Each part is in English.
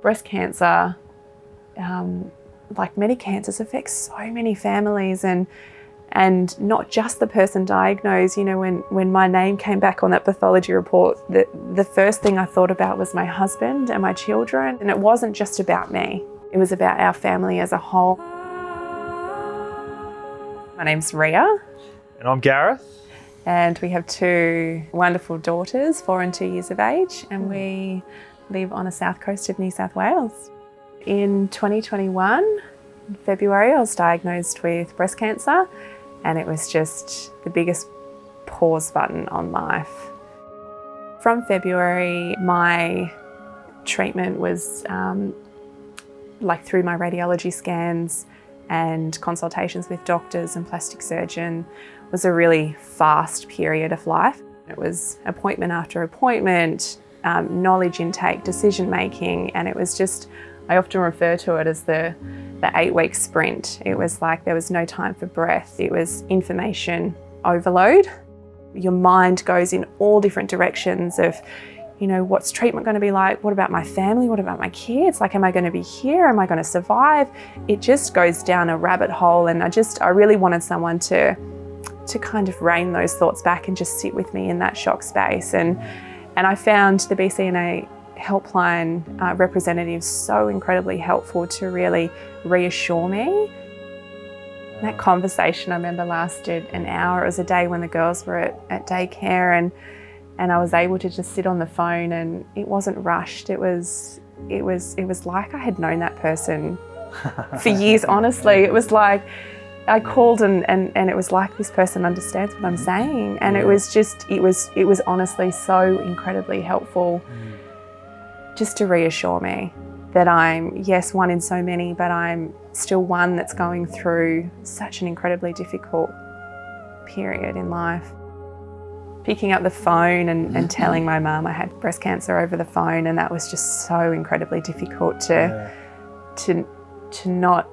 Breast cancer, like many cancers, affects so many families, and not just the person diagnosed. You know, when my name came back on that pathology report, the first thing I thought about was my husband and my children. And it wasn't just about me, it was about our family as a whole. My name's Rhea. And I'm Gareth. And we have two wonderful daughters, 4 and 2 years of age, and we live on the south coast of New South Wales. In 2021, in February, I was diagnosed with breast cancer, and it was just the biggest pause button on life. From February, my treatment was like through my radiology scans and consultations with doctors and plastic surgeon, was a really fast period of life. It was appointment after appointment, knowledge intake, decision making, and it was just, I often refer to it as the 8-week sprint. It was like there was no time for breath. It was information overload. Your mind goes in all different directions of, you know, what's treatment going to be like? What about my family? What about my kids? Like, am I going to be here? Am I going to survive? It just goes down a rabbit hole, and I really wanted someone to kind of rein those thoughts back and just sit with me in that shock space. And I found the BCNA helpline representatives so incredibly helpful to really reassure me. That conversation, I remember, lasted an hour. It was a day when the girls were at daycare, and I was able to just sit on the phone, and it wasn't rushed. It was like I had known that person for years, honestly. It was like I called and it was like this person understands what I'm saying. And it was honestly so incredibly helpful just to reassure me that I'm, yes, one in so many, but I'm still one that's going through such an incredibly difficult period in life. Picking up the phone and telling my mum I had breast cancer over the phone, and that was just so incredibly difficult to not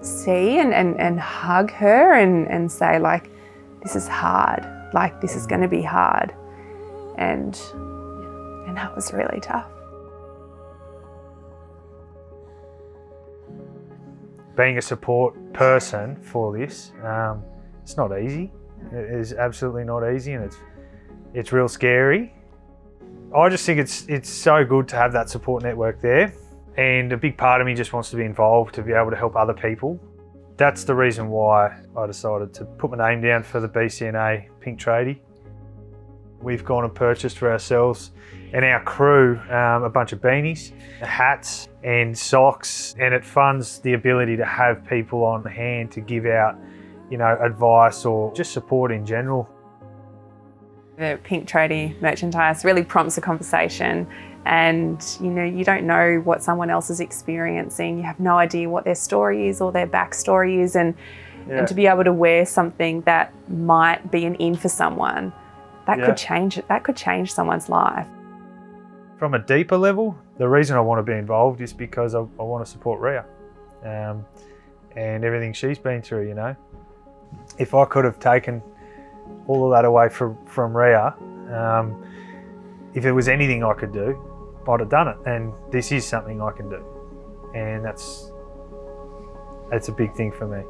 see and hug her and say, like, this is hard, like this is going to be hard, and that was really tough. Being a support person for this, it's not easy. It is absolutely not easy, and it's real scary. I just think it's so good to have that support network there, and a big part of me just wants to be involved to be able to help other people. That's the reason why I decided to put my name down for the BCNA Pink Tradie. We've gone and purchased for ourselves and our crew a bunch of beanies, hats and socks, and it funds the ability to have people on hand to give out, you know, advice or just support in general. The Pink Tradie merchandise really prompts a conversation, and you know, you don't know what someone else is experiencing. You have no idea what their story is or their backstory is, and to be able to wear something that might be an in for someone, that could change it. That could change someone's life. From a deeper level, the reason I want to be involved is because I want to support Rhea and everything she's been through, you know. If I could have taken all of that away from Rhea, if there was anything I could do, I'd have done it. And this is something I can do. And that's a big thing for me.